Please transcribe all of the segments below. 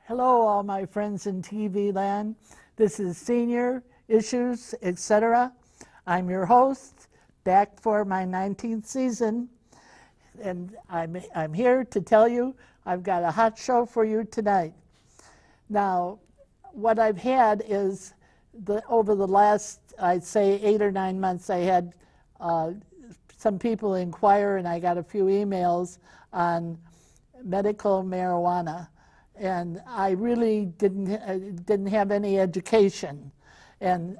Hello, all my friends in TV land. This is Senior Issues, etc. I'm your host, back for my 19th season, and I'm here to tell you I've got a hot show for you tonight. Now, what I've had is, over the last, I'd say, 8 or 9 months, I had some people inquire, and I got a few emails on medical marijuana. And I really didn't have any education, and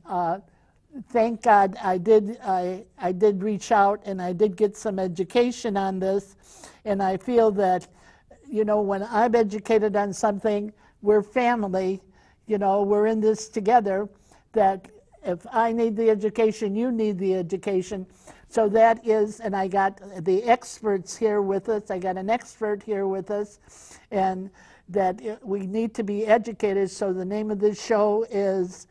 thank God I did reach out, and I did get some education on this. And I feel that, you know, when I'm educated on something, we're family, you know, we're in this together. That if I need the education, you need the education. So that is, and I got the experts here with us. I got an expert here with us, and that we need to be educated. So the name of this show is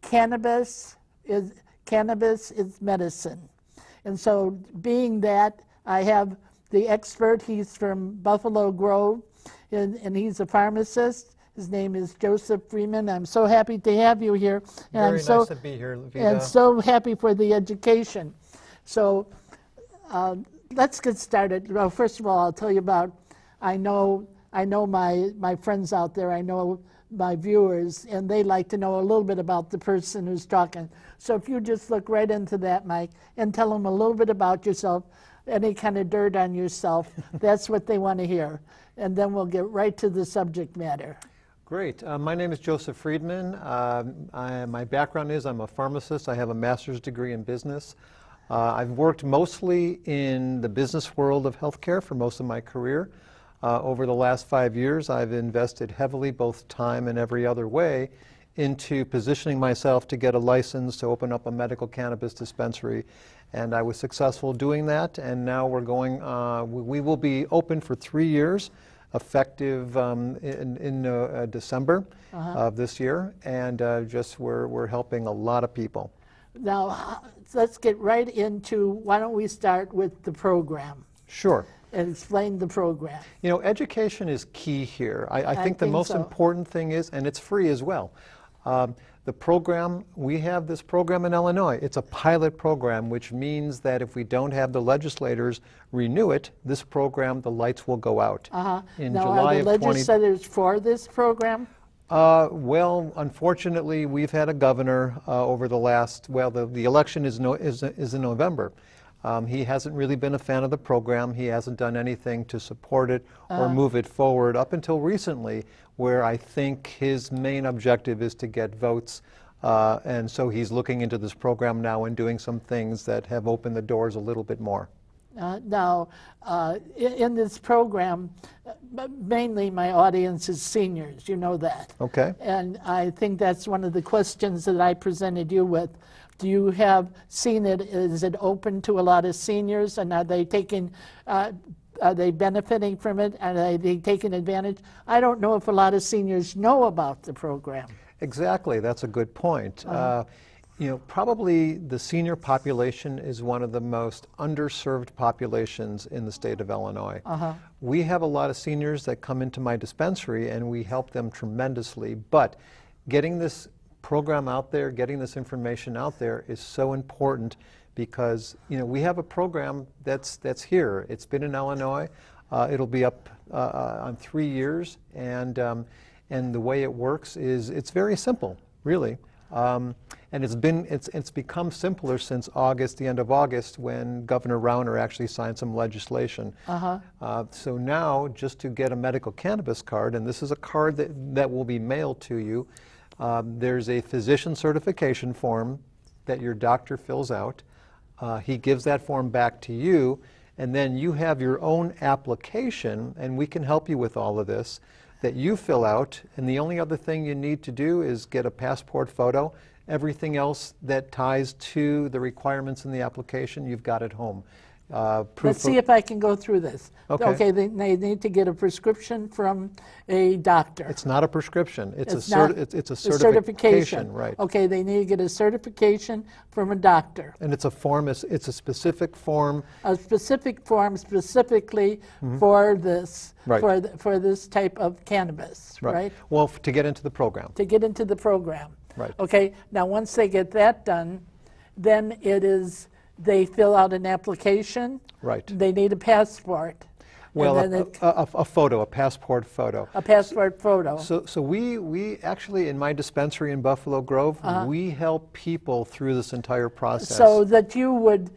Cannabis is Medicine. And so being that, I have the expert. He's from Buffalo Grove, and he's a pharmacist. His name is Joseph Friedman. I'm so happy to have you here. And Very nice to be here, Vita. And so happy for the education. So let's get started. Well, first of all, I'll tell you about, I know my friends out there, I know my viewers, and they like to know a little bit about the person who's talking. So if you just look right into that mic and tell them a little bit about yourself, any kind of dirt on yourself, that's what they want to hear. And then we'll get right to the subject matter. Great. My name is Joseph Friedman. My background is I'm a pharmacist. I have a master's degree in business. I've worked mostly in the business world of healthcare for most of my career. Over the last 5 years, I've invested heavily, both time and every other way, into positioning myself to get a license to open up a medical cannabis dispensary. And I was successful doing that, and now we're going, we will be open for 3 years, effective in December of this year, and we're helping a lot of people. Now, let's get right into, why don't we start with the program? Sure. And explain the program. You know, education is key here. I think the most important thing is, and it's free as well, the program, we have this program in Illinois. It's a pilot program, which means that if we don't have the legislators renew it, this program, the lights will go out. In now, July are the legislators for this program? Well, unfortunately, we've had a governor over the last, well, the election is in November. He hasn't really been a fan of the program. He hasn't done anything to support it or move it forward up until recently, where I think his main objective is to get votes. And so he's looking into this program now and doing some things that have opened the doors a little bit more. Now, in this program, mainly my audience is seniors, you know that. Okay. And I think that's one of the questions that I presented you with. Do you have seen it, is it open to a lot of seniors, and are they taking, are they benefiting from it, and are they taking advantage? I don't know if a lot of seniors know about the program. Exactly, that's a good point. You know, probably the senior population is one of the most underserved populations in the state of Illinois. We have a lot of seniors that come into my dispensary, and we help them tremendously, but getting this program out there, getting this information out there is so important, because, you know, we have a program that's here. It's been in Illinois. It'll be up on 3 years, and the way it works is it's very simple, really. And it's become simpler since August, the end of August, when Governor Rauner actually signed some legislation. So now, just to get a medical cannabis card, and this is a card that will be mailed to you, there's a physician certification form that your doctor fills out. He gives that form back to you, and then you have your own application, and we can help you with all of this, that you fill out, and the only other thing you need to do is get a passport photo. Everything else that ties to the requirements in the application, you've got at home. Let's see if I can go through this. Okay. They need to get a prescription from a doctor. It's not a prescription. It's a certification. certification, right? Okay, they need to get a certification from a doctor. And it's a form. It's a specific form. A specific form specifically for this, Right. for this type of cannabis, right? Well, to get into the program. To get into the program. Right. Okay. Now, once they get that done, then they fill out an application. Right. They need a passport. Well, and then a photo, a passport photo. a passport photo. So we actually, in my dispensary in Buffalo Grove, we help people through this entire process. So that you would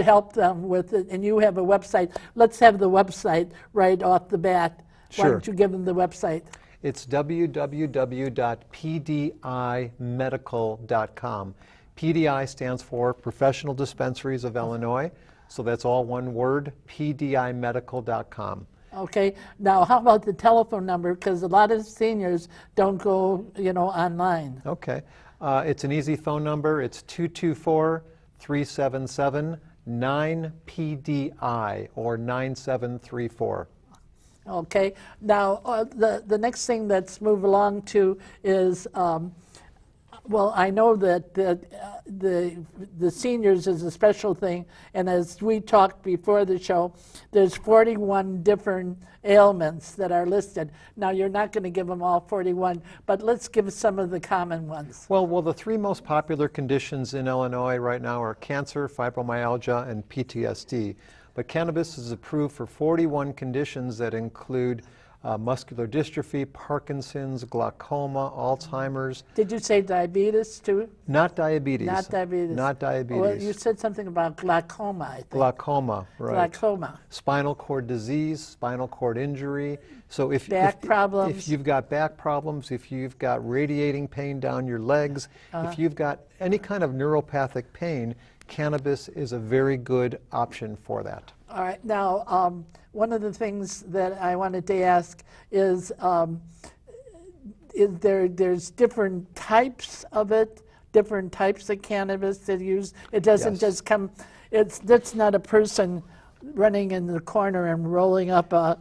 help them with it, and you have a website. Let's have the website right off the bat. Sure. Why don't you give them the website? It's www.pdimedical.com. PDI stands for Professional Dispensaries of Illinois. So that's all one word, pdimedical.com. Okay. Now, how about the telephone number? Because a lot of seniors don't go, online. Okay. It's an easy phone number. It's 224-377-9PDI or 9734. Okay. Now, the next thing let's move along to is, well, I know that the seniors is a special thing, and as we talked before the show, there's 41 different ailments that are listed. Now, you're not going to give them all 41, but let's give some of the common ones. Well, the three most popular conditions in Illinois right now are cancer, fibromyalgia, and PTSD. But cannabis is approved for 41 conditions that include muscular dystrophy, Parkinson's, glaucoma, Alzheimer's. Did you say diabetes too? Not diabetes. Not diabetes. Not diabetes. Well, you said something about glaucoma, I think. Glaucoma, right. Glaucoma. Spinal cord disease, spinal cord injury. So if problems. If you've got back problems, if you've got radiating pain down your legs, if you've got any kind of neuropathic pain, cannabis is a very good option for that. All right. Now, one of the things that I wanted to ask is there's different types of it, different types of cannabis that use. It doesn't just come. That's not a person running in the corner and rolling up a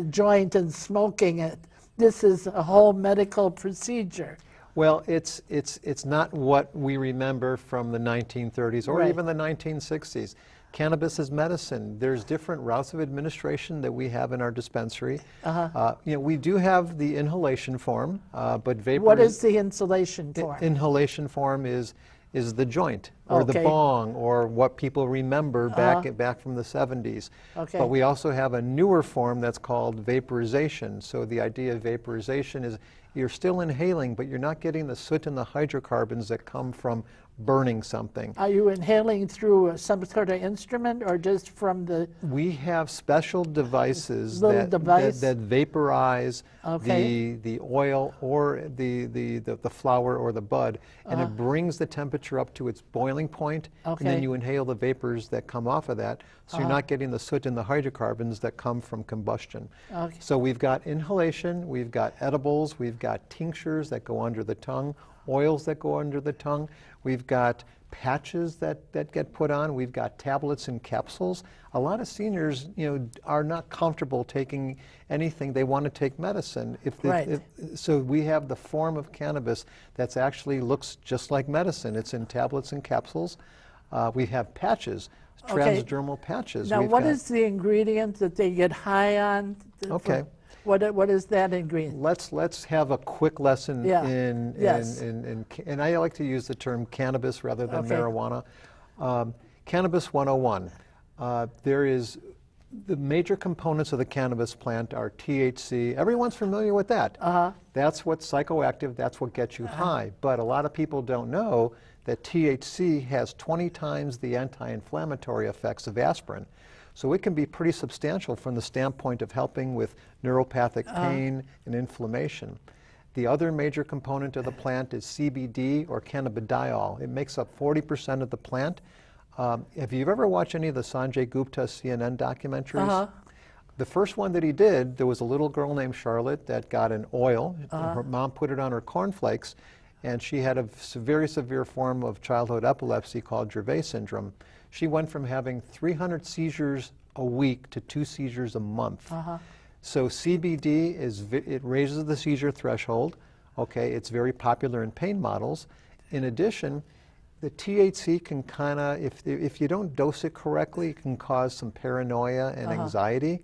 joint and smoking it. This is a whole medical procedure. Well, it's not what we remember from the 1930s or even the 1960s. Cannabis is medicine. There's different routes of administration that we have in our dispensary. We do have the inhalation form, but vapor. What is the inhalation form? Inhalation form is the joint or the bong or what people remember back from the 70s. Okay. But we also have a newer form that's called vaporization. So the idea of vaporization is you're still inhaling, but you're not getting the soot and the hydrocarbons that come from burning something. Are you inhaling through some sort of instrument or just from the... We have special devices device? that vaporize the oil or the flower or the bud, and it brings the temperature up to its boiling point, and then you inhale the vapors that come off of that, so you're not getting the soot and the hydrocarbons that come from combustion. So we've got inhalation, we've got edibles, we've got tinctures that go under the tongue, oils that go under the tongue. We've got patches that get put on. We've got tablets and capsules. A lot of seniors, are not comfortable taking anything. They want to take medicine. So we have the form of cannabis that's actually looks just like medicine. It's in tablets and capsules. We have patches, transdermal patches. Now, what is the ingredient that they get high on? What is that ingredient? Let's have a quick lesson and I like to use the term cannabis rather than marijuana. Cannabis 101. There is the major components of the cannabis plant are THC. Everyone's familiar with that. That's what's psychoactive. That's what gets you high. But a lot of people don't know that THC has 20 times the anti-inflammatory effects of aspirin. So it can be pretty substantial from the standpoint of helping with neuropathic pain and inflammation. The other major component of the plant is CBD or cannabidiol. It makes up 40% of the plant. Have you ever watched any of the Sanjay Gupta CNN documentaries? The first one that he did, there was a little girl named Charlotte that got an oil. Her mom put it on her cornflakes, and she had a very severe form of childhood epilepsy called Dravet syndrome. She went from having 300 seizures a week to 2 seizures a month. So CBD it raises the seizure threshold. Okay, it's very popular in pain models. In addition, the THC can kind of, if you don't dose it correctly, it can cause some paranoia and anxiety.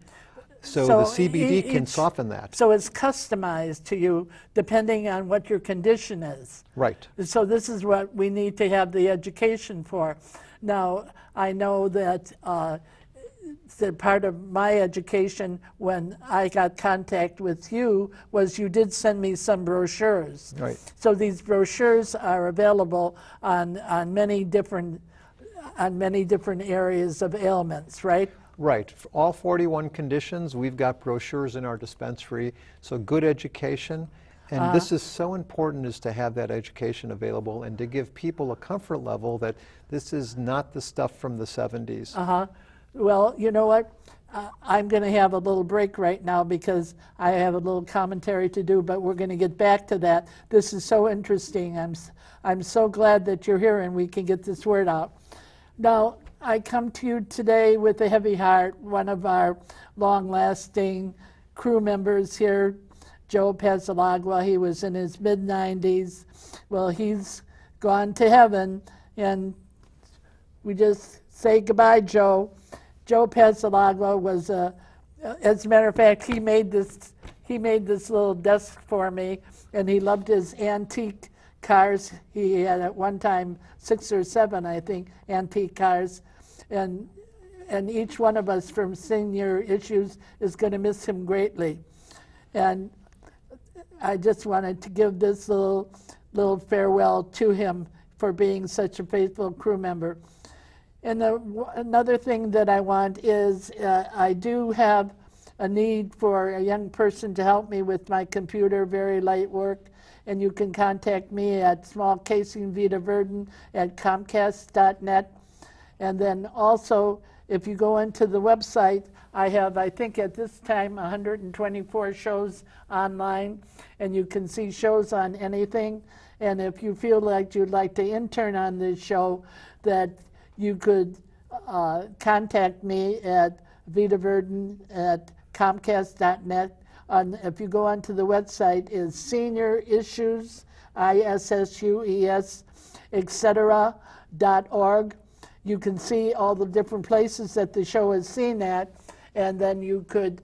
So the CBD can soften that. So it's customized to you depending on what your condition is. Right. So this is what we need to have the education for. Now, I know that part of my education when I got contact with you was you did send me some brochures. Right. So these brochures are available on many different areas of ailments, right? Right. For all 41 conditions, we've got brochures in our dispensary, so good education. And this is so important, is to have that education available and to give people a comfort level that this is not the stuff from the 70s. Well, you know what? I'm going to have a little break right now because I have a little commentary to do, but we're going to get back to that. This is so interesting. I'm so glad that you're here and we can get this word out. Now, I come to you today with a heavy heart. One of our long-lasting crew members here, Joe Pezzalagua, he was in his mid-90s. Well, he's gone to heaven, and we just say goodbye, Joe. Joe Pezzalagua was, as a matter of fact, he made this little desk for me, and he loved his antique cars. He had at one time 6 or 7, I think, antique cars. And each one of us from Senior Issues is going to miss him greatly. And I just wanted to give this little farewell to him for being such a faithful crew member. And another thing that I want is I do have a need for a young person to help me with my computer, very light work. And you can contact me at smallcasingvitaverden@comcast.net. And then also, if you go into the website, I have, I think at this time, 124 shows online, and you can see shows on anything. And if you feel like you'd like to intern on this show, that you could contact me at vitaverden@comcast.net. If you go onto the website, is Senior Issues, ISSUES, etc.org. You can see all the different places that the show is seen at, and then you could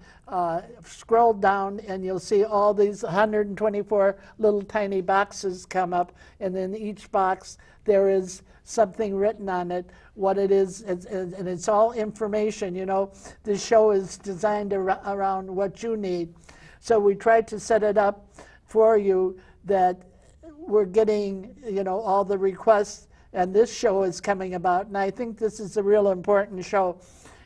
scroll down and you'll see all these 124 little tiny boxes come up, and in each box there is something written on it, what it is, and it's all information. You know, the show is designed around what you need. So we tried to set it up for you that we're getting, you know, all the requests, and this show is coming about. And I think this is a real important show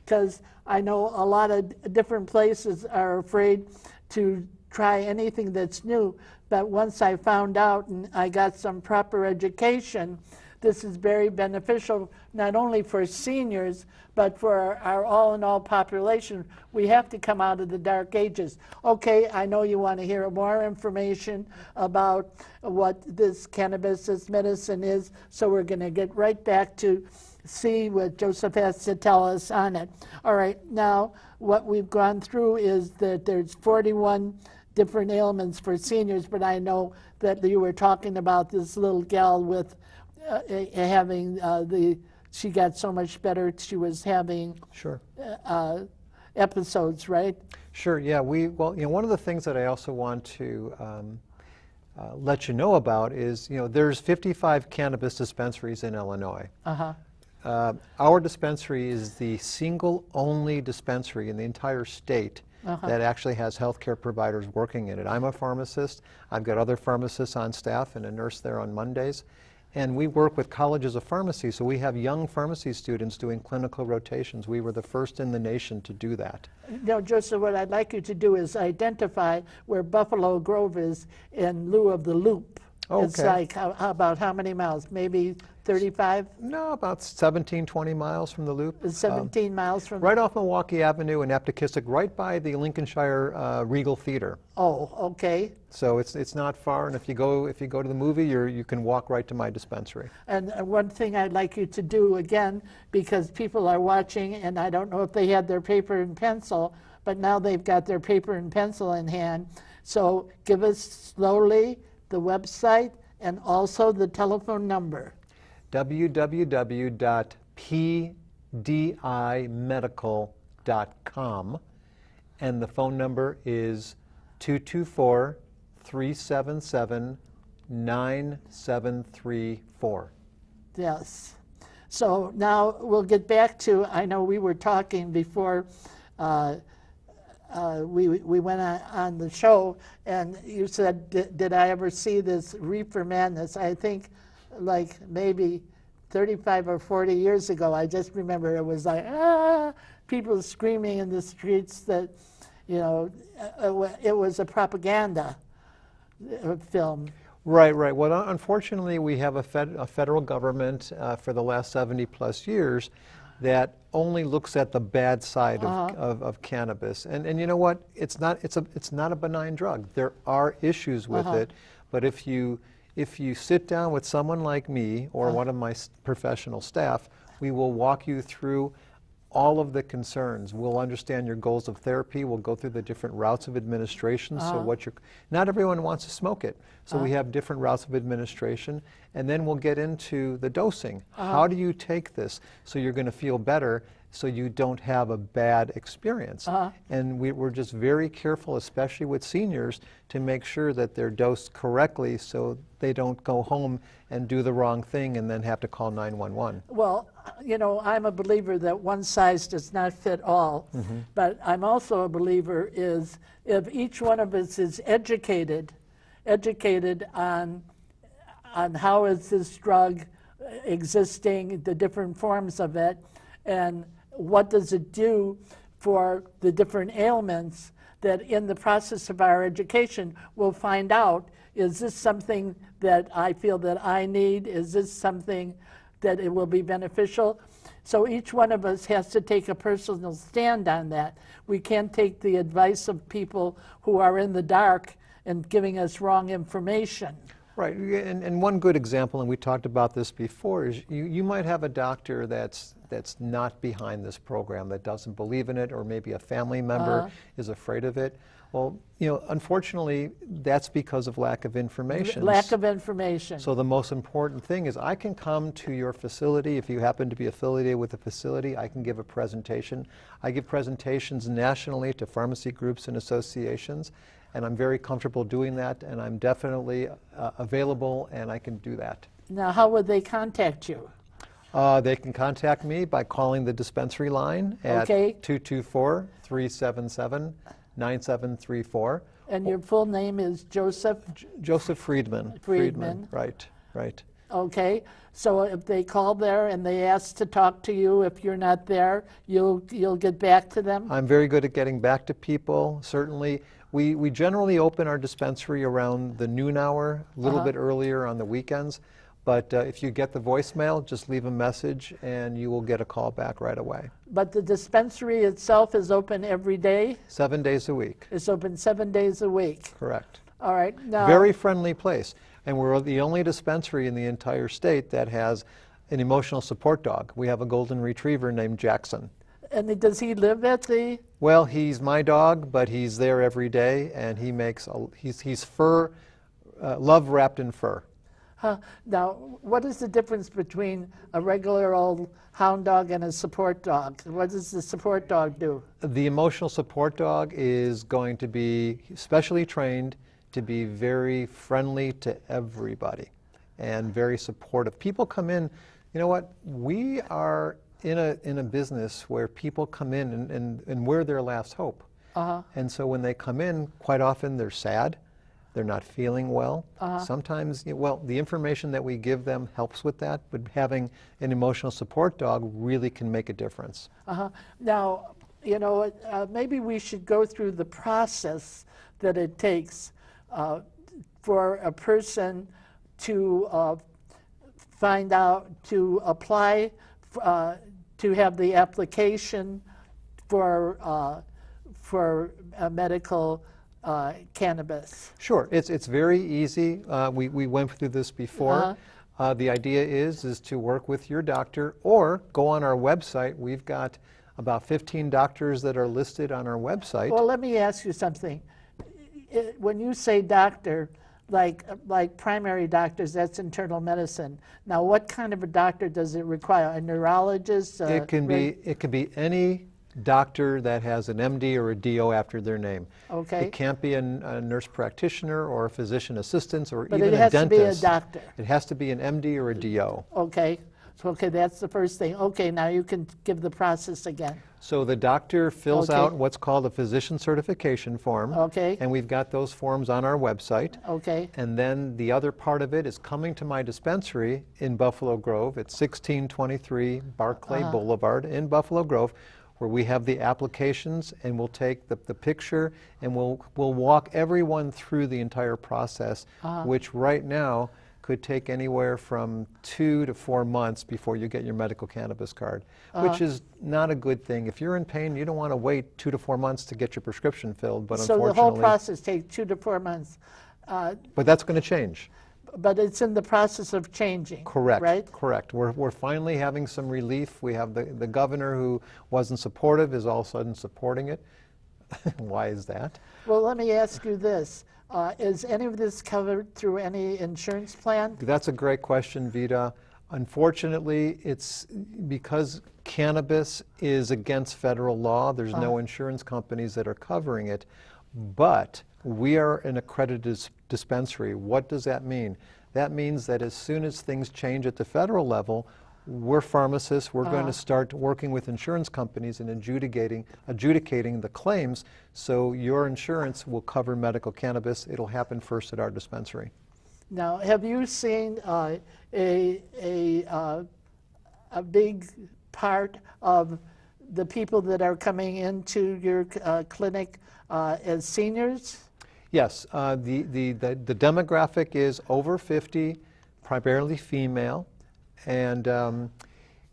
because I know a lot of different places are afraid to try anything that's new. But once I found out and I got some proper education, this is very beneficial, not only for seniors, but for our all-in-all population. We have to come out of the dark ages. Okay, I know you want to hear more information about what this cannabis, this medicine is, so we're going to get right back to see what Joseph has to tell us on it. All right, now what we've gone through is that there's 41 different ailments for seniors, but I know that you were talking about this little gal with having she got so much better. She was having episodes, right? Sure. Yeah. Well, you know, one of the things that I also want to let you know about is, you know, there's 55 cannabis dispensaries in Illinois. Our dispensary is the single only dispensary in the entire state that actually has healthcare providers working in it. I'm a pharmacist. I've got other pharmacists on staff and a nurse there on Mondays. And we work with colleges of pharmacy, so we have young pharmacy students doing clinical rotations. We were the first in the nation to do that. Now, Joseph, what I'd like you to do is identify where Buffalo Grove is in lieu of the loop. It's Okay. like about how many miles? Maybe 35? No, about 17, 20 miles from the loop. It's 17 miles from. Right off Milwaukee Avenue in Aptekissick, right by the Lincolnshire Regal Theater. Oh, okay. So it's not far, and if you go to the movie, you can walk right to my dispensary. And one thing I'd like you to do again, because people are watching, and I don't know if they had their paper and pencil, but now they've got their paper and pencil in hand. So give us slowly the website and also the telephone number. www.pdimedical.com, and the phone number is 224-377-9734. Yes. So now we'll get back to, I know we were talking before we went on the show, and you said, did I ever see this Reefer Madness? I think like maybe 35 or 40 years ago. I just remember it was like, people screaming in the streets that, you know, it was a propaganda film. Right, right. Well, unfortunately, we have a federal government for the last 70 plus years that only looks at the bad side of cannabis. And you know what? It's not a benign drug. There are issues with it, but if you sit down with someone like me or one of my professional staff, we will walk you through all of the concerns. We'll understand your goals of therapy. We'll go through the different routes of administration. So not everyone wants to smoke it. So we have different routes of administration. And then we'll get into the dosing. How do you take this so you're going to feel better so you don't have a bad experience? And we're just very careful, especially with seniors, to make sure that they're dosed correctly so they don't go home and do the wrong thing and then have to call 911. Well, you know, I'm a believer that one size does not fit all, but I'm also a believer is if each one of us is educated on how is this drug existing, the different forms of it, and what does it do for the different ailments, that in the process of our education we'll find out, is this something that I feel that I need? Is this something that it will be beneficial? So each one of us has to take a personal stand on that. We can't take the advice of people who are in the dark and giving us wrong information. Right, and one good example, and we talked about this before, is you might have a doctor that's not behind this program, that doesn't believe in it, or maybe a family member is afraid of it. Well, you know, unfortunately, that's because of lack of information. Lack of information. So the most important thing is I can come to your facility. If you happen to be affiliated with the facility, I can give a presentation. I give presentations nationally to pharmacy groups and associations, and I'm very comfortable doing that, and I'm definitely available, and I can do that. Now, how would they contact you? They can contact me by calling the dispensary line at 224-377-9734. And your full name is Joseph? Joseph Friedman. Friedman. Right, right. Okay, so if they call there and they ask to talk to you, if you're not there, you'll get back to them? I'm very good at getting back to people, certainly. We generally open our dispensary around the noon hour, a little bit earlier on the weekends. But if you get the voicemail, just leave a message and you will get a call back right away. But the dispensary itself is open every day? 7 days a week. It's open 7 days a week. Correct. All right. Now, very friendly place. And we're the only dispensary in the entire state that has an emotional support dog. We have a golden retriever named Jackson. And does he live at the? Well, he's my dog, but he's there every day, and he makes he's fur, love wrapped in fur. Now, what is the difference between a regular old hound dog and a support dog? What does the support dog do? The emotional support dog is going to be specially trained to be very friendly to everybody and very supportive. People come in, you know what, we are in a business where people come in and we're their last hope. And so when they come in, quite often they're sad. They're not feeling well. Sometimes, well, the information that we give them helps with that, but having an emotional support dog really can make a difference. Now, you know, maybe we should go through the process that it takes for a person to find out, to apply, to have the application for medical cannabis? Sure, it's very easy. We went through this before. The idea is to work with your doctor or go on our website. We've got about 15 doctors that are listed on our website. Well, let me ask you something. When you say doctor, like primary doctors, that's internal medicine. Now, what kind of a doctor does it require? A neurologist? It can be any doctor that has an MD or a DO after their name. Okay. It can't be a nurse practitioner or a physician assistant or But even it a has dentist. to be a doctor. It has to be an MD or a DO. Okay. So, okay, that's the first thing. Okay, now you can give the process again. So the doctor fills Okay. out what's called a physician certification form. Okay. And we've got those forms on our website. Okay. And then the other part of it is coming to my dispensary in Buffalo Grove. It's 1623 Barclay Boulevard in Buffalo Grove, where we have the applications, and we'll take the picture and we'll walk everyone through the entire process, which right now could take anywhere from 2 to 4 months before you get your medical cannabis card, which is not a good thing. If you're in pain, you don't want to wait 2 to 4 months to get your prescription filled, but So unfortunately... the whole process takes 2 to 4 months. But that's going to change. But it's in the process of changing. Correct. Right? Correct. We're finally having some relief. We have the governor who wasn't supportive is all of a sudden supporting it. Why is that? Well, let me ask you this. Is any of this covered through any insurance plan? That's a great question, Vita. Unfortunately, it's because cannabis is against federal law. There's no insurance companies that are covering it, but we are an accredited dispensary. What does that mean? That means that as soon as things change at the federal level, we're pharmacists. We're going to start working with insurance companies and adjudicating the claims, so your insurance will cover medical cannabis. It'll happen first at our dispensary. Now, have you seen a big part of the people that are coming into your clinic as seniors? Yes, the demographic is over 50, primarily female, and and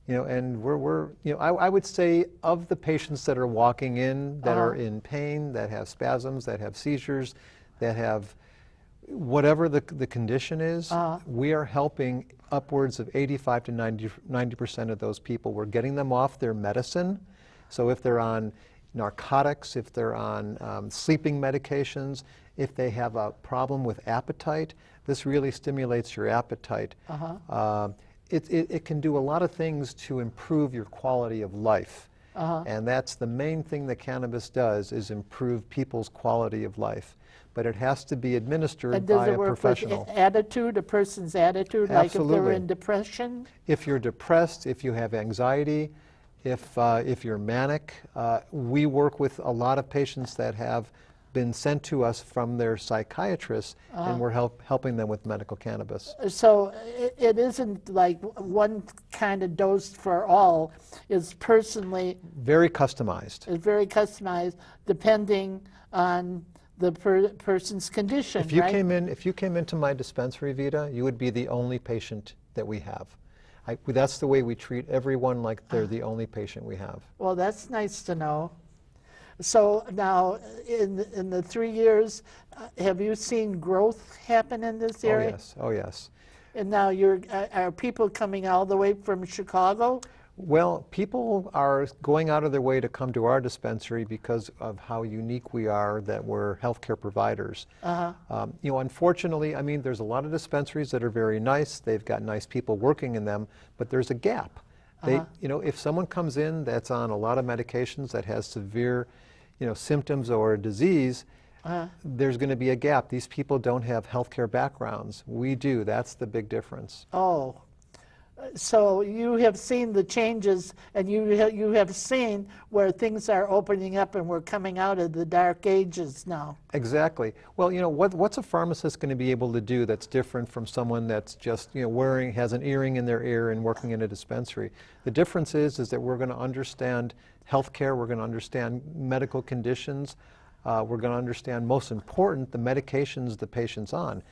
I would say of the patients that are walking in that are in pain, that have spasms, that have seizures, that have whatever the condition is, we are helping upwards of 85 to 90% of those people. We're getting them off their medicine. So if they're on narcotics, if they're on sleeping medications, if they have a problem with appetite, this really stimulates your appetite. It can do a lot of things to improve your quality of life. And that's the main thing that cannabis does, is improve people's quality of life. But it has to be administered by a professional. Does it work with attitude, a person's attitude? Absolutely. Like if they're in depression? If you're depressed, if you have anxiety, if you're manic, we work with a lot of patients that have been sent to us from their psychiatrists, and we're helping them with medical cannabis. So it isn't like one kind of dose for all. It's personally... Very customized. It's very customized depending on the person's condition, If you right? if you came into my dispensary, Vita, you would be the only patient that we have. That's the way we treat everyone, like they're the only patient we have. Well, that's nice to know. So now, in the 3 years, have you seen growth happen in this area? Oh yes, oh yes. And now are people coming all the way from Chicago? Well, people are going out of their way to come to our dispensary because of how unique we are, that we're healthcare providers. Unfortunately, I mean, there's a lot of dispensaries that are very nice. They've got nice people working in them, but there's a gap. If someone comes in that's on a lot of medications, that has severe, symptoms or a disease, there's going to be a gap. These people don't have healthcare backgrounds. We do. That's the big difference. Oh. So you have seen the changes, and you have seen where things are opening up and we're coming out of the dark ages now. Exactly. Well, what's a pharmacist going to be able to do that's different from someone that's just has an earring in their ear and working in a dispensary? The difference is that we're going to understand healthcare, we're going to understand medical conditions, we're going to understand, most important, the medications the patient's on.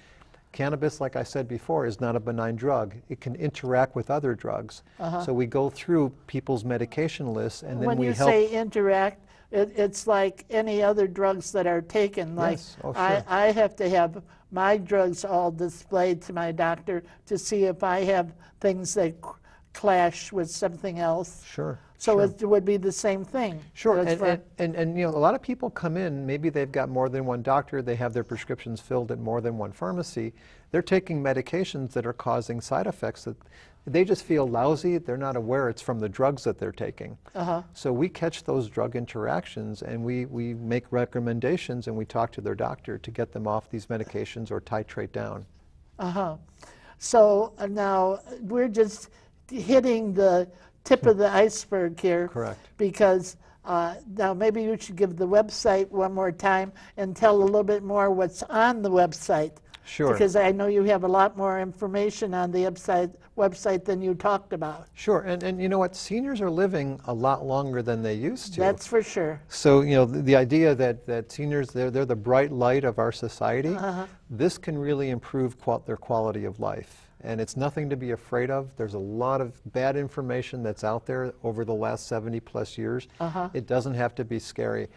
Cannabis, like I said before, is not a benign drug. It can interact with other drugs. So we go through people's medication lists, and then When we you help. say interact, it's like any other drugs that are taken. Like Yes. Oh, sure. I have to have my drugs all displayed to my doctor to see if I have things that clash with something else. Sure. So sure. it would be the same thing. Sure, It's for- and you know, a lot of people come in, maybe they've got more than one doctor, they have their prescriptions filled at more than one pharmacy, they're taking medications that are causing side effects that they just feel lousy, they're not aware it's from the drugs that they're taking. So we catch those drug interactions and we make recommendations and we talk to their doctor to get them off these medications or titrate down. So now we're just hitting the tip of the iceberg here. Correct. Because now maybe you should give the website one more time and tell a little bit more what's on the website. Sure. Because I know you have a lot more information on the website than you talked about. Sure, and you know what, seniors are living a lot longer than they used to. That's for sure. So, you know, the idea that seniors, they're the bright light of our society, this can really improve their quality of life. And it's nothing to be afraid of. There's a lot of bad information that's out there over the last 70 plus years. It doesn't have to be scary.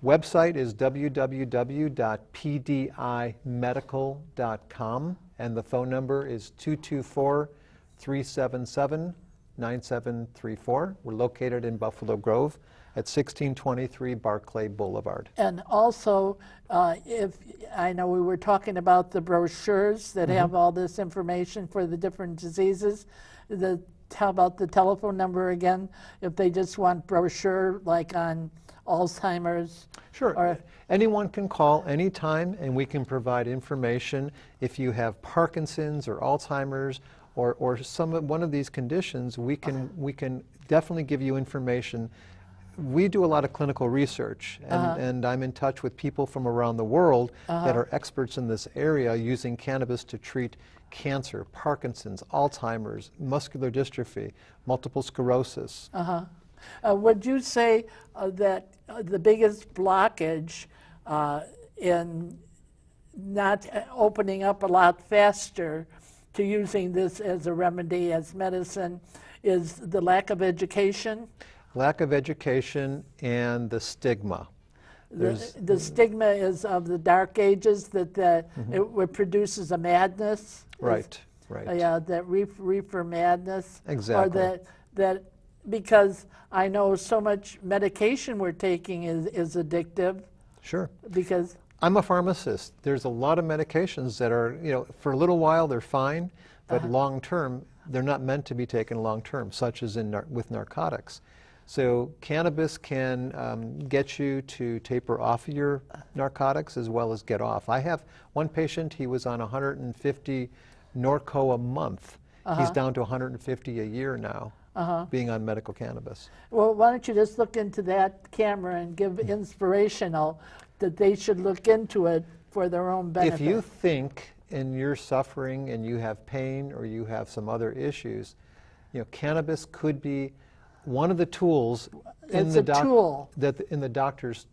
Website is www.pdimedical.com, and the phone number is 224-377-9734. We're located in Buffalo Grove at 1623 Barclay Boulevard. And also, if I know we were talking about the brochures that have all this information for the different diseases, how about the telephone number again, if they just want brochure like on Alzheimer's? Sure. Or, anyone can call anytime and we can provide information. If you have Parkinson's or Alzheimer's or one of these conditions, we can definitely give you information. We do a lot of clinical research, and I'm in touch with people from around the world that are experts in this area using cannabis to treat cancer, Parkinson's, Alzheimer's, muscular dystrophy, multiple sclerosis. would you say that the biggest blockage in not opening up a lot faster to using this as a remedy, as medicine, is the lack of education? Lack of education and the stigma. The stigma is of the dark ages, that it produces a madness. Right, right. Yeah, that reefer madness. Exactly. Or that because I know so much medication we're taking is addictive. Sure. Because I'm a pharmacist. There's a lot of medications that are, you know, for a little while they're fine, but long term, they're not meant to be taken long term, such as with narcotics. So cannabis can get you to taper off your narcotics as well as get off. I have one patient, he was on 150 Norco a month. He's down to 150 a year now, being on medical cannabis. Well, why don't you just look into that camera and give inspirational that they should look into it for their own benefit. If you think and you're suffering and you have pain or you have some other issues, you know, cannabis could be one of the tools in the doctor's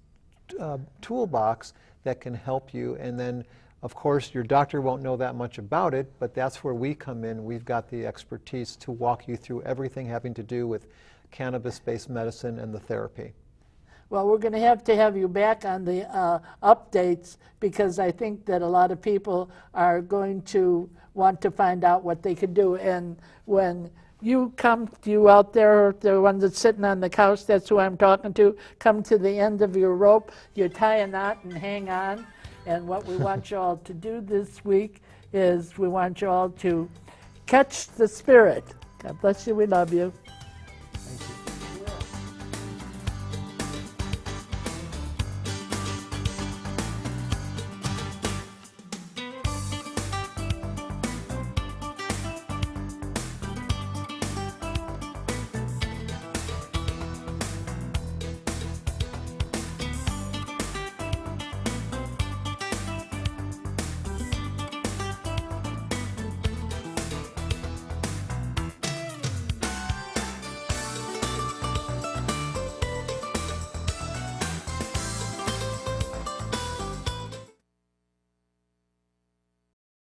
toolbox that can help you. And then, of course, your doctor won't know that much about it, but that's where we come in. We've got the expertise to walk you through everything having to do with cannabis-based medicine and the therapy. Well, we're going to have you back on the updates, because I think that a lot of people are going to want to find out what they can do. And when you out there, the one that's sitting on the couch, that's who I'm talking to, come to the end of your rope, you tie a knot and hang on. And what we want you all to do this week is we want you all to catch the spirit. God bless you, we love you.